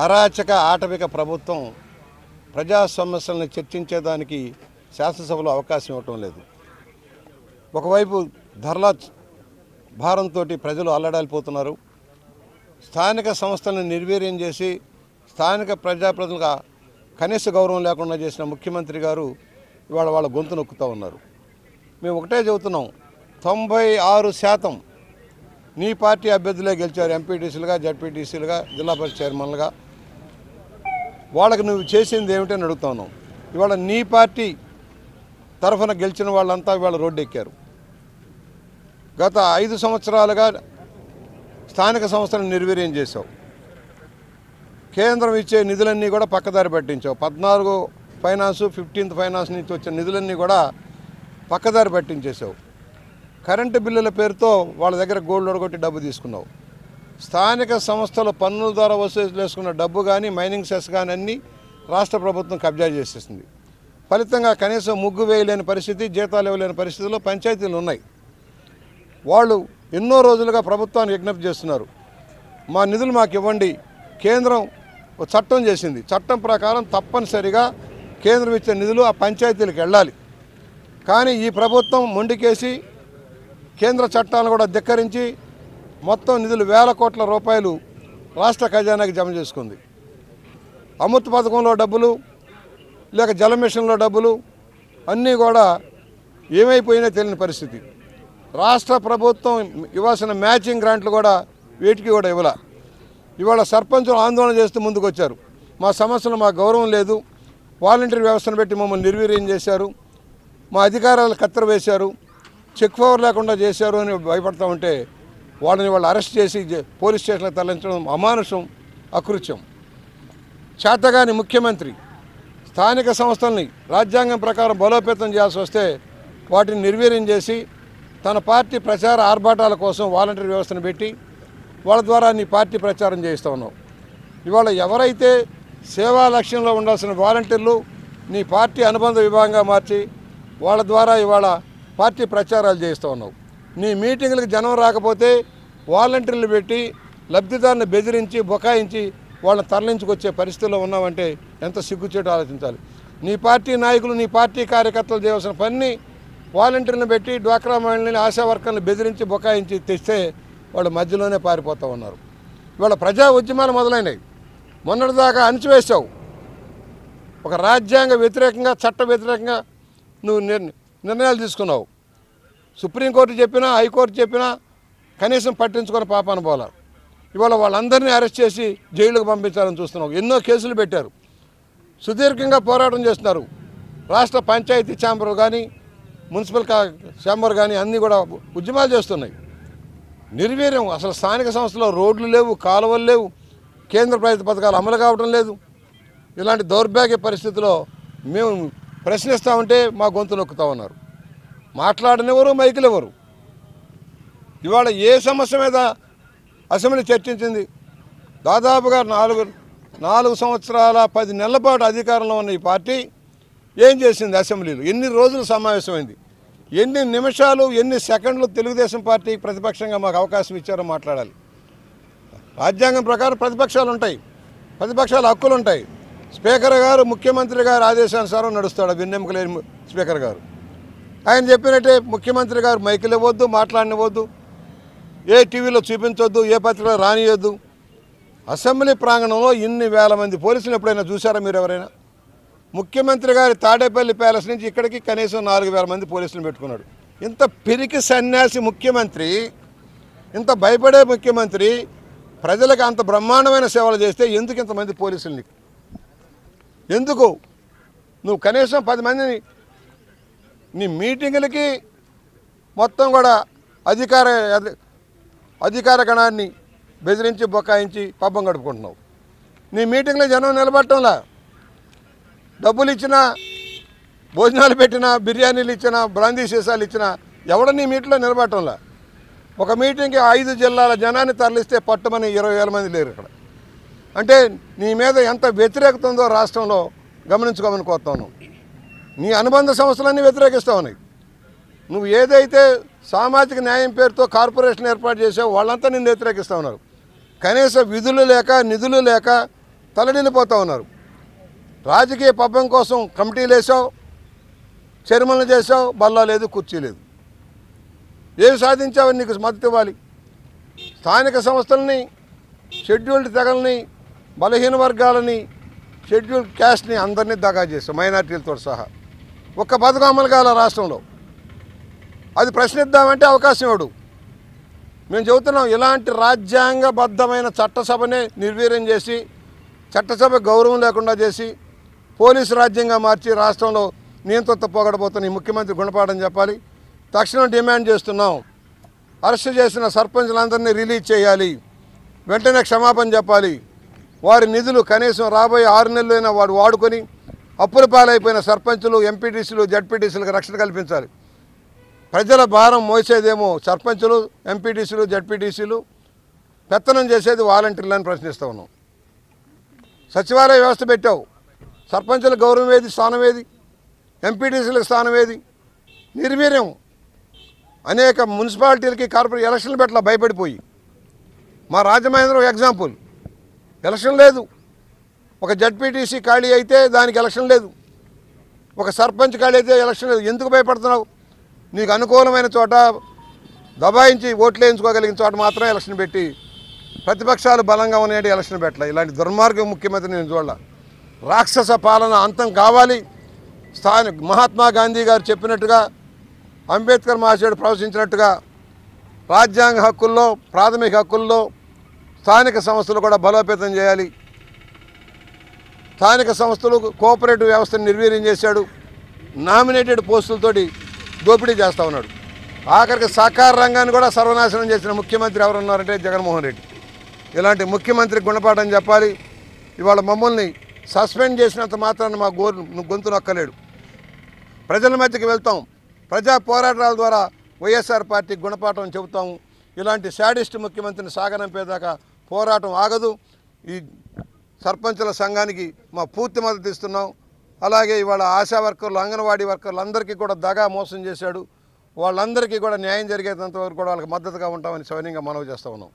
అరాచక ఆటవిక ప్రభుత్వం ప్రజా సమస్యలను చర్చించేదానికి శాసనసభలో అవకాశం ఇవ్వటం లేదు. ఒకవైపు ధరల భారంతో ప్రజలు అల్లడాలిపోతున్నారు. స్థానిక సంస్థలను నిర్వీర్యం చేసి స్థానిక ప్రజాప్రతినిధులుగా కనీస గౌరవం లేకుండా చేసిన ముఖ్యమంత్రి గారు ఇవాళ వాళ్ళ గొంతు నొక్కుతూ ఉన్నారు. మేము ఒకటే చెబుతున్నాం, 96% నీ పార్టీ అభ్యర్థులే గెలిచారు. ఎంపీటీసీలుగా, జడ్పీటీసీలుగా, జిల్లా పరిషత్ చైర్మన్లుగా. వాళ్ళకి నువ్వు చేసింది ఏమిటని అడుగుతున్నావు. ఇవాళ నీ పార్టీ తరఫున గెలిచిన వాళ్ళంతా ఇవాళ రోడ్డు ఎక్కారు. గత 5 సంవత్సరాలుగా స్థానిక సంస్థలను నిర్వీర్యం చేశావు. కేంద్రం ఇచ్చే నిధులన్నీ కూడా పక్కదారి పట్టించావు. 14 ఫైనాన్సు, 15th ఫైనాన్స్ నుంచి వచ్చిన నిధులన్నీ కూడా పక్కదారి పట్టించేసావు. కరెంటు బిల్లుల పేరుతో వాళ్ళ దగ్గర గోల్డ్ ఒడగొట్టి డబ్బు తీసుకున్నావు. స్థానిక సంస్థల పన్నుల ద్వారా వసూలు చేసుకున్న డబ్బు కానీ, మైనింగ్ సెస్ కానీ అన్నీ రాష్ట్ర ప్రభుత్వం కబ్జా చేసేసింది. ఫలితంగా కనీసం ముగ్గు వేయలేని పరిస్థితి, జీతాలు ఇవ్వలేని పరిస్థితుల్లో పంచాయతీలు ఉన్నాయి. వాళ్ళు ఎన్నో రోజులుగా ప్రభుత్వాన్ని విజ్ఞప్తి చేస్తున్నారు, మా నిధులు మాకు ఇవ్వండి. కేంద్రం ఒక చట్టం చేసింది. చట్టం ప్రకారం తప్పనిసరిగా కేంద్రం ఇచ్చే నిధులు ఆ పంచాయతీలకు వెళ్ళాలి. కానీ ఈ ప్రభుత్వం మొండికేసి కేంద్ర చట్టాలను కూడా ధిక్కరించి మొత్తం నిధులు వేల కోట్ల రూపాయలు రాష్ట్ర ఖజానాకి జమ చేసుకుంది. అమృత్ పథకంలో డబ్బులు, లేక జల మిషన్లో డబ్బులు అన్నీ కూడా ఏమైపోయినా తెలియని పరిస్థితి. రాష్ట్ర ప్రభుత్వం ఇవ్వాల్సిన మ్యాచింగ్ గ్రాంట్లు కూడా వీటికి కూడా ఇవ్వాల. ఇవాళ సర్పంచులు ఆందోళన చేస్తూ ముందుకు వచ్చారు. మా సమస్యలు మాకు గౌరవం లేదు, వాలంటీర్ వ్యవస్థను పెట్టి మమ్మల్ని నిర్వీర్యం చేశారు, మా అధికారాలు కత్తెర వేశారు, చెక్ పవర్ లేకుండా చేశారు అని భయపడతా ఉంటే వాళ్ళని వాళ్ళు అరెస్ట్ చేసి పోలీస్ స్టేషన్లకు తరలించడం అమానుషం, అకృత్యం. చేతగాని ముఖ్యమంత్రి స్థానిక సంస్థల్ని రాజ్యాంగం ప్రకారం బలోపేతం చేయాల్సి వస్తే వాటిని నిర్వీర్యం చేసి తన పార్టీ ప్రచార ఆర్భాటాల కోసం వాలంటీర్ వ్యవస్థను పెట్టి వాళ్ళ ద్వారా నీ పార్టీ ప్రచారం చేస్తూ ఉన్నావు. ఇవాళ ఎవరైతే సేవా లక్ష్యంలో ఉండాల్సిన వాలంటీర్లు నీ పార్టీ అనుబంధ విభాగంగా మార్చి వాళ్ళ ద్వారా ఇవాళ పార్టీ ప్రచారాలు చేస్తూ ఉన్నావు. నీ మీటింగులకు జనం రాకపోతే వాలంటీర్లు పెట్టి లబ్ధిదారుని బెదిరించి బొకాయించి వాళ్ళని తరలించుకొచ్చే పరిస్థితుల్లో ఉన్నామంటే ఎంత సిగ్గుచేటు ఆలోచించాలి. నీ పార్టీ నాయకులు, నీ పార్టీ కార్యకర్తలు చేయవలసిన పని వాలంటీర్లను పెట్టి డ్వాక్రా మహిళల్ని, ఆశా వర్కర్లను బెదిరించి బొకాయించి తెస్తే వాళ్ళు మధ్యలోనే పారిపోతూ ఉన్నారు. ఇవాళ ప్రజా ఉద్యమాలు మొదలైనవి. మొన్నటిదాకా అణిచివేశావు. ఒక రాజ్యాంగ వ్యతిరేకంగా, చట్ట వ్యతిరేకంగా నువ్వు నిర్ణయాలు తీసుకున్నావు. సుప్రీంకోర్టు చెప్పినా, హైకోర్టు చెప్పినా కనీసం పట్టించుకొని పాపాన పోలా. ఇవాళ వాళ్ళందరినీ అరెస్ట్ చేసి జైలుకు పంపించాలని చూస్తున్నావు. ఎన్నో కేసులు పెట్టారు. సుదీర్ఘంగా పోరాటం చేస్తున్నారు. రాష్ట్ర పంచాయతీ ఛాంబర్ కానీ, మున్సిపల్ ఛాంబర్ కానీ అన్నీ కూడా ఉద్యమాలు చేస్తున్నాయి. నిర్వీర్యం. అసలు స్థానిక సంస్థలో రోడ్లు లేవు, కాలువలు లేవు, కేంద్ర ప్రభుత్వ పథకాలు అమలు కావడం లేదు. ఇలాంటి దౌర్భాగ్య పరిస్థితిలో మేము ప్రశ్నిస్తామంటే మా గొంతు నొక్కుతా ఉన్నారు. మాట్లాడనివ్వరు, మైకులు ఎవరు. ఇవాళ ఏ సమస్య మీద అసెంబ్లీ చర్చించింది? దాదాపుగా 4 సంవత్సరాల 10 నెలల పాటు అధికారంలో ఉన్న ఈ పార్టీ ఏం చేసింది? అసెంబ్లీలో ఎన్ని రోజులు సమావేశమైంది? ఎన్ని నిమిషాలు, ఎన్ని సెకండ్లు తెలుగుదేశం పార్టీ ప్రతిపక్షంగా మాకు అవకాశం ఇచ్చారో మాట్లాడాలి. రాజ్యాంగం ప్రకారం ప్రతిపక్షాలు ఉంటాయి, ప్రతిపక్షాల హక్కులు ఉంటాయి. స్పీకర్ గారు ముఖ్యమంత్రి గారు ఆదేశానుసారం నడుస్తాడు. విన్నెముక లేని స్పీకర్ గారు ఆయన చెప్పినట్టే ముఖ్యమంత్రి గారు మైకులు ఇవ్వద్దు, మాట్లాడనివ్వద్దు, ఏ టీవీలో చూపించొద్దు, ఏ పత్రికలో రానియొద్దు. అసెంబ్లీ ప్రాంగణంలో ఇన్ని వేల మంది పోలీసులు ఎప్పుడైనా చూసారా మీరు ఎవరైనా? ముఖ్యమంత్రి గారి తాడేపల్లి ప్యాలెస్ నుంచి ఇక్కడికి కనీసం 4,000 మంది పోలీసులు పెట్టుకున్నాడు. ఇంత పిరికి సన్యాసి ముఖ్యమంత్రి, ఇంత భయపడే ముఖ్యమంత్రి ప్రజలకు అంత బ్రహ్మాండమైన సేవలు చేస్తే ఎందుకు ఇంతమంది పోలీసులు? నీకు ఎందుకు? నువ్వు కనీసం 10 మందిని నీ మీటింగులకి మొత్తం కూడా అధికార గణాన్ని బెదిరించి బొకాయించి పబ్బం గడుపుకుంటున్నావు. నీ మీటింగ్లో జనం నిలబడటంలా, డబ్బులు ఇచ్చినా, భోజనాలు పెట్టినా, బిర్యానీలు ఇచ్చినా, బ్రాందీ సీసాలు ఇచ్చినా ఎవడ నీ మీటింగ్లో నిలబడటంలా. ఒక మీటింగ్కి 5 జిల్లాల జనాన్ని తరలిస్తే పట్టుమని 20,000 మంది లేరు ఇక్కడ. అంటే నీ మీద ఎంత వ్యతిరేకత ఉందో రాష్ట్రంలో గమనించుకోమని కోరుతాను. నీ అనుబంధ సంస్థలన్నీ వ్యతిరేకిస్తూ ఉన్నాయి. నువ్వు ఏదైతే సామాజిక న్యాయం పేరుతో కార్పొరేషన్ ఏర్పాటు చేసావు వాళ్ళంతా నిన్ను వ్యతిరేకిస్తూ ఉన్నారు. కనీస విధులు లేక, నిధులు లేక తలడిల్లిపోతూ ఉన్నారు. రాజకీయ పబ్బం కోసం కమిటీలు వేసావు, చర్మలు చేసావు, బల్లా లేదు, కుర్చీ లేదు. ఏమి సాధించావని నీకు మద్దతు ఇవ్వాలి? స్థానిక సంస్థలని, షెడ్యూల్డ్ తెగల్ని, బలహీన వర్గాలని, షెడ్యూల్డ్ క్యాస్ట్ని అందరినీ దగా చేస్తాం, మైనార్టీలతో సహా. ఒక్క పథకం అమలు కాల రాష్ట్రంలో. అది ప్రశ్నిద్దామంటే అవకాశం ఇవ్వడు. మేము చెబుతున్నాం, ఇలాంటి రాజ్యాంగబద్ధమైన చట్టసభనే నిర్వీర్యం చేసి, చట్టసభ గౌరవం లేకుండా చేసి, పోలీసు రాజ్యంగా మార్చి రాష్ట్రంలో నియంత్రణ పోగొడబోతున్న ఈ ముఖ్యమంత్రి గుణపాఠం చెప్పాలి. తక్షణం డిమాండ్ చేస్తున్నాం, అరెస్ట్ చేసిన సర్పంచులందరినీ రిలీజ్ చేయాలి, వెంటనే క్షమాపణ చెప్పాలి. వారి నిధులు కనీసం రాబోయే 6 నెలలైనా వాడు వాడుకొని అప్పుల పాలైపోయిన సర్పంచులు, ఎంపీటీసీలు, జడ్పీటీసీలకు రక్షణ కల్పించాలి. ప్రజల భారం మోసేదేమో సర్పంచులు, ఎంపీటీసీలు, జడ్పీటీసీలు, పెత్తనం చేసేది వాలంటీర్లని ప్రశ్నిస్తూ ఉన్నాం. సచివాలయ వ్యవస్థ పెట్టావు, సర్పంచుల గౌరవం ఏది, స్థానం ఏది? ఎంపీటీసీలకు స్థానం ఏది? నిర్వీర్యం. అనేక మున్సిపాలిటీలకి కార్పొరేట్ ఎలక్షన్లు పెట్టాల భయపడిపోయి. మా రాజమహేంద్రం ఎగ్జాంపుల్, ఎలక్షన్ లేదు. ఒక జడ్పీటీసీ ఖాళీ అయితే దానికి ఎలక్షన్ లేదు, ఒక సర్పంచ్ ఖాళీ అయితే ఎలక్షన్ లేదు. ఎందుకు భయపడుతున్నావు? నీకు అనుకూలమైన చోట దబాయించి ఓట్లు వేయించుకోగలిగిన చోట మాత్రమే ఎలక్షన్ పెట్టి, ప్రతిపక్షాలు బలంగా ఉన్నాయంటే ఎలక్షన్ పెట్టాలి. ఇలాంటి దుర్మార్గ ముఖ్యమంత్రి నేను చూడాల. రాక్షస పాలన అంతం కావాలి. స్థానిక మహాత్మా గాంధీ గారు చెప్పినట్టుగా, అంబేద్కర్ మహాశయుడు ప్రవచించినట్టుగా రాజ్యాంగ హక్కుల్లో, ప్రాథమిక హక్కుల్లో స్థానిక సంస్థలు కూడా బలోపేతం చేయాలి. స్థానిక సంస్థలు కోఆపరేటివ్ వ్యవస్థను నిర్వీర్యం చేశాడు. నామినేటెడ్ పోస్టులతోటి దోపిడీ చేస్తూ ఉన్నాడు. ఆఖరికి సహకార రంగాన్ని కూడా సర్వనాశనం చేసిన ముఖ్యమంత్రి ఎవరున్నారంటే జగన్మోహన్ రెడ్డి. ఇలాంటి ముఖ్యమంత్రి గుణపాఠం చెప్పాలి. ఇవాళ మమ్మల్ని సస్పెండ్ చేసినంత మాత్రాన మా గొంతు నొక్కలేడు. ప్రజల మధ్యకి వెళ్తాం, ప్రజా పోరాటాల ద్వారా వైఎస్ఆర్ పార్టీ గుణపాఠం చెబుతాము. ఇలాంటి శాడిస్ట్ ముఖ్యమంత్రిని సాగనంపేదాకా పోరాటం ఆగదు. ఈ సర్పంచుల సంఘానికి మా పూర్తి మద్దతు ఇస్తున్నాం. అలాగే ఇవాళ ఆశా వర్కర్లు, అంగన్వాడీ వర్కర్లు అందరికీ కూడా దగా మోసం చేశాడు. వాళ్ళందరికీ కూడా న్యాయం జరిగేంత వరకు కూడా వాళ్ళకి మద్దతుగా ఉంటామని సవినయంగా మనవి చేస్తూ ఉన్నాం.